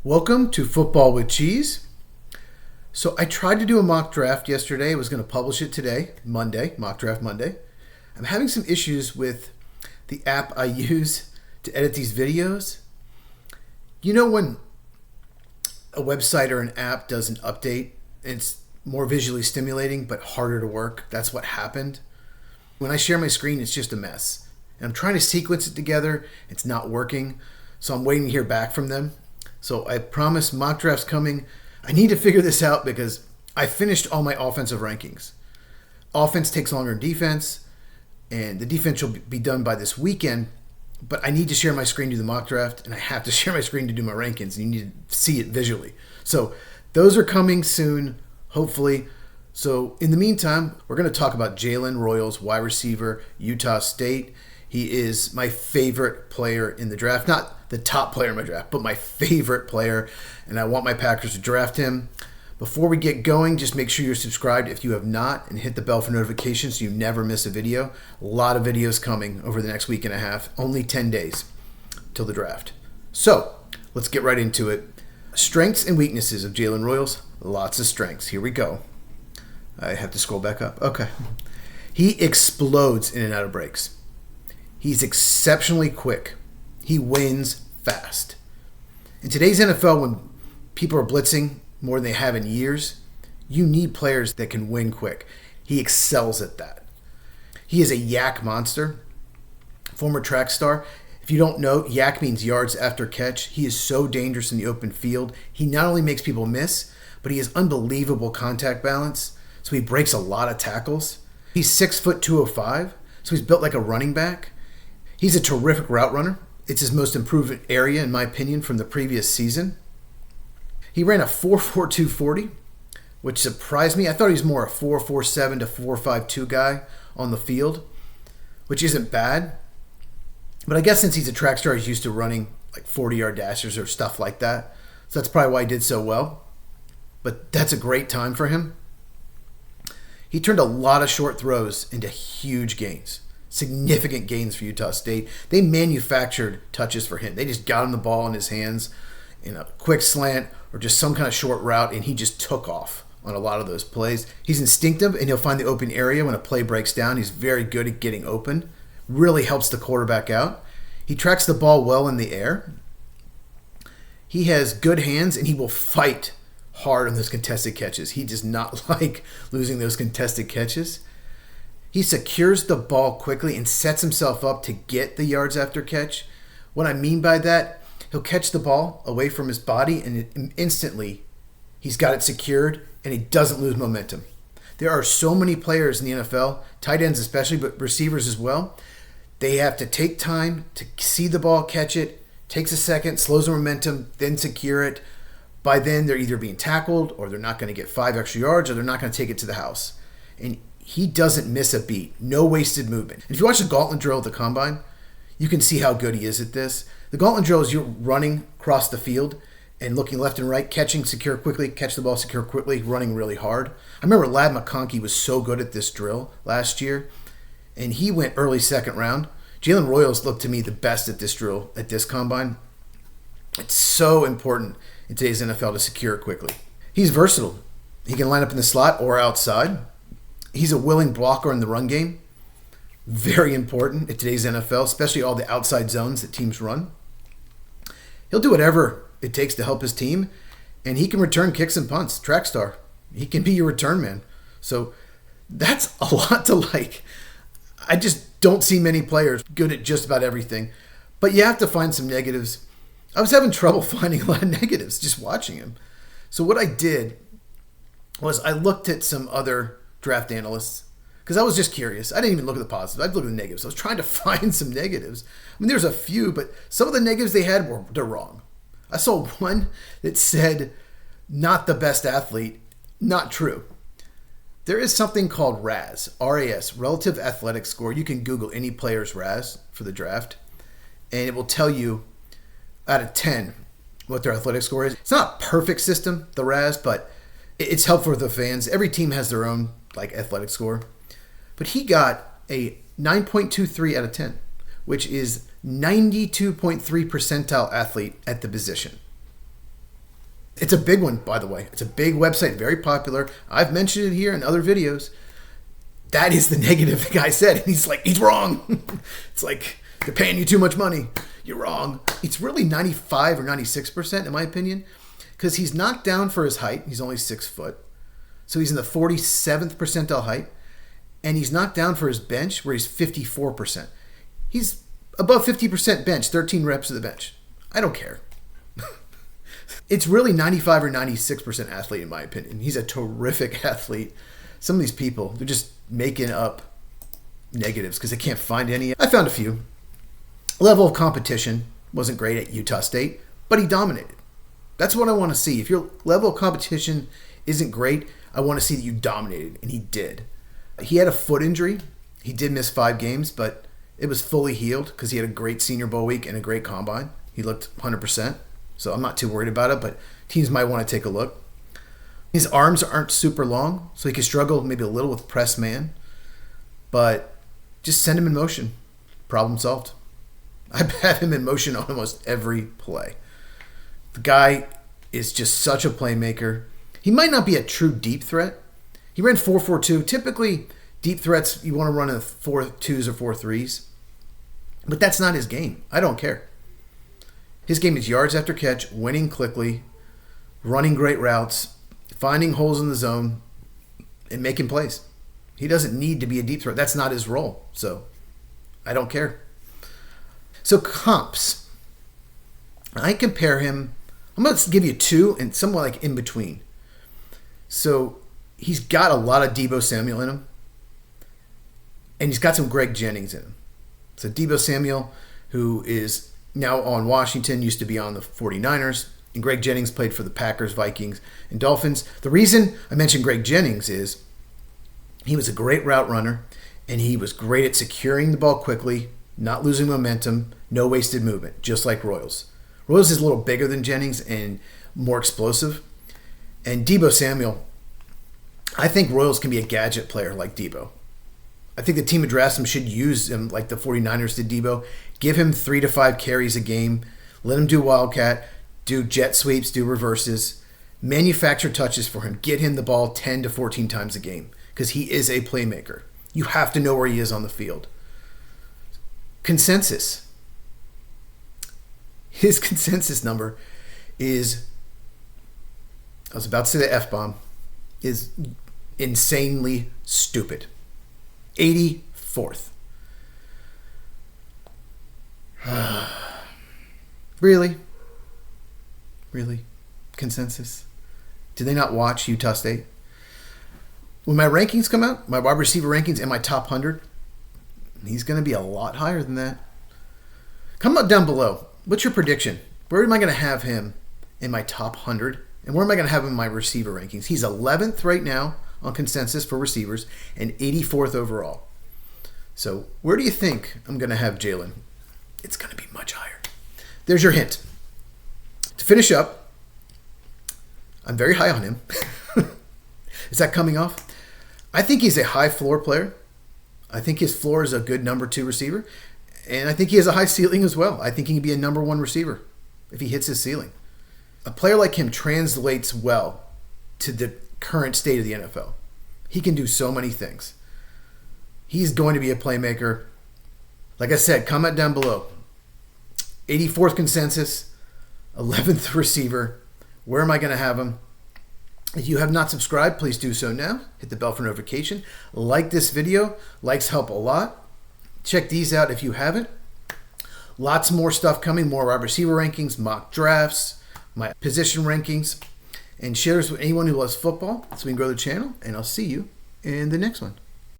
Welcome to Football with Cheese. So I tried to do a mock draft yesterday. I was going to publish it today, Monday, Mock Draft Monday. I'm having some issues with the app I use to edit these videos. You know when a website or an app does an update, it's more visually stimulating but harder to work? That's what happened. When I share my screen, it's just a mess. And I'm trying to sequence it together. It's not working. So I'm waiting to hear back from them. So I promise mock draft's coming. I need to figure this out because I finished all my offensive rankings. Offense takes longer than defense, and the defense will be done by this weekend. But I need to share my screen to do the mock draft, and I have to share my screen to do my rankings, and you need to see it visually. So those are coming soon, hopefully. So in the meantime, we're going to talk about Jalen, Royals wide receiver, Utah State. He is my favorite player in the draft. Not the top player in my draft, but my favorite player. And I want my Packers to draft him. Before we get going, just make sure you're subscribed if you have not and hit the bell for notifications so you never miss a video. A lot of videos coming over the next week and a half. Only 10 days till the draft. So let's get right into it. Strengths and weaknesses of Jalen Royals. Lots of strengths. Here we go. I have to scroll back up. Okay. He explodes in and out of breaks. He's exceptionally quick. He wins fast. In today's NFL, when people are blitzing more than they have in years, you need players that can win quick. He excels at that. He is a yak monster, former track star. If you don't know, yak means yards after catch. He is so dangerous in the open field. He not only makes people miss, but he has unbelievable contact balance. So he breaks a lot of tackles. He's 6'2", 205, so he's built like a running back. He's a terrific route runner. It's his most improved area, in my opinion, from the previous season. He ran a 4.42 40, which surprised me. I thought he was more a 4.47 to 4.52 guy on the field, which isn't bad. But I guess since he's a track star, he's used to running like 40-yard dashers or stuff like that. So that's probably why he did so well. But that's a great time for him. He turned a lot of short throws into huge gains. Significant gains for Utah State. They manufactured touches for him. They just got him the ball in his hands in a quick slant or just some kind of short route, and he just took off on a lot of those plays. He's instinctive, and he'll find the open area when a play breaks down. He's very good at getting open. Really helps the quarterback out. He tracks the ball well in the air. He has good hands, and he will fight hard on those contested catches. He does not like losing those contested catches. He secures the ball quickly and sets himself up to get the yards after catch. What I mean by that, he'll catch the ball away from his body and instantly he's got it secured and he doesn't lose momentum. There are so many players in the NFL, tight ends especially, but receivers as well. They have to take time to see the ball, catch it, takes a second, slows the momentum, then secure it. By then, they're either being tackled or they're not going to get 5 extra yards or they're not going to take it to the house. And he doesn't miss a beat. No wasted movement. And if you watch the gauntlet drill at the combine, you can see how good he is at this. The gauntlet drill is you're running across the field and looking left and right, catching, secure quickly, catch the ball, secure quickly, running really hard. I remember Ladd McConkey was so good at this drill last year, and he went early second round. Jalen Royals looked to me the best at this drill, at this combine. It's so important in today's NFL to secure quickly. He's versatile. He can line up in the slot or outside. He's a willing blocker in the run game. Very important in today's NFL, especially all the outside zones that teams run. He'll do whatever it takes to help his team, and he can return kicks and punts. Track star. He can be your return man. So that's a lot to like. I just don't see many players good at just about everything, but you have to find some negatives. I was having trouble finding a lot of negatives just watching him. So what I did was I looked at some other draft analysts because I was just curious. I didn't even look at the positives. I'd look at the negatives. I was trying to find some negatives. I mean, there's a few, but some of the negatives they had they're wrong. I saw one that said, not the best athlete. Not true. There is something called RAS, R-A-S, Relative Athletic Score. You can Google any player's RAS for the draft, and it will tell you out of 10 what their athletic score is. It's not a perfect system, the RAS, but it's helpful for the fans. Every team has their own athletic score. But he got a 9.23 out of 10, which is 92.3 percentile athlete at the position. It's a big one, by the way. It's a big website, very popular. I've mentioned it here in other videos. That is the negative the guy said. And he's like, he's wrong. It's like, they're paying you too much money. You're wrong. It's really 95 or 96% in my opinion, because he's knocked down for his height. He's only 6 foot. So he's in the 47th percentile height. And he's knocked down for his bench, where he's 54%. He's above 50% bench, 13 reps of the bench. I don't care. It's really 95 or 96% athlete, in my opinion. He's a terrific athlete. Some of these people, they're just making up negatives because they can't find any. I found a few. Level of competition wasn't great at Utah State, but he dominated. That's what I want to see. If your level of competition isn't great, I want to see that you dominated, and he did. He had a foot injury. He did miss 5 games, but it was fully healed because he had a great Senior Bowl week and a great combine. He looked 100%. So I'm not too worried about it, but teams might want to take a look. His arms aren't super long, so he could struggle maybe a little with press man. But just send him in motion. Problem solved. I have him in motion on almost every play. The guy is just such a playmaker. He might not be a true deep threat. He ran 4.42. Typically, deep threats, you want to run in 4.2s or 4.3s. But that's not his game. I don't care. His game is yards after catch, winning quickly, running great routes, finding holes in the zone, and making plays. He doesn't need to be a deep threat. That's not his role. So I don't care. So comps. I compare him. I'm going to give you 2 and somewhat like in between. So he's got a lot of Deebo Samuel in him. And he's got some Greg Jennings in him. So Deebo Samuel, who is now on Washington, used to be on the 49ers. And Greg Jennings played for the Packers, Vikings, and Dolphins. The reason I mentioned Greg Jennings is he was a great route runner, and he was great at securing the ball quickly, not losing momentum, no wasted movement, just like Royals. Royals is a little bigger than Jennings and more explosive. And Deebo Samuel, I think Royals can be a gadget player like Deebo. I think the team that drafts him should use him like the 49ers did Deebo. Give him 3 to 5 carries a game. Let him do wildcat, do jet sweeps, do reverses. Manufacture touches for him. Get him the ball 10 to 14 times a game because he is a playmaker. You have to know where he is on the field. Consensus. His consensus number is, I was about to say the F-bomb, is insanely stupid. 84th. Really? Really? Consensus? Did they not watch Utah State? When my rankings come out, my wide receiver rankings in my top 100, he's going to be a lot higher than that. Comment down below. What's your prediction? Where am I going to have him in my top 100? And where am I going to have him in my receiver rankings? He's 11th right now on consensus for receivers and 84th overall. So where do you think I'm going to have Jalen? It's going to be much higher. There's your hint. To finish up, I'm very high on him. Is that coming off? I think he's a high floor player. I think his floor is a good number 2 receiver. And I think he has a high ceiling as well. I think he can be a number 1 receiver if he hits his ceiling. A player like him translates well to the current state of the NFL. He can do so many things. He's going to be a playmaker. Like I said, comment down below. 84th consensus, 11th receiver. Where am I going to have him? If you have not subscribed, please do so now. Hit the bell for notification. Like this video. Likes help a lot. Check these out if you haven't. Lots more stuff coming. More wide receiver rankings, mock drafts, my position rankings, and shares with anyone who loves football so we can grow the channel. And I'll see you in the next one.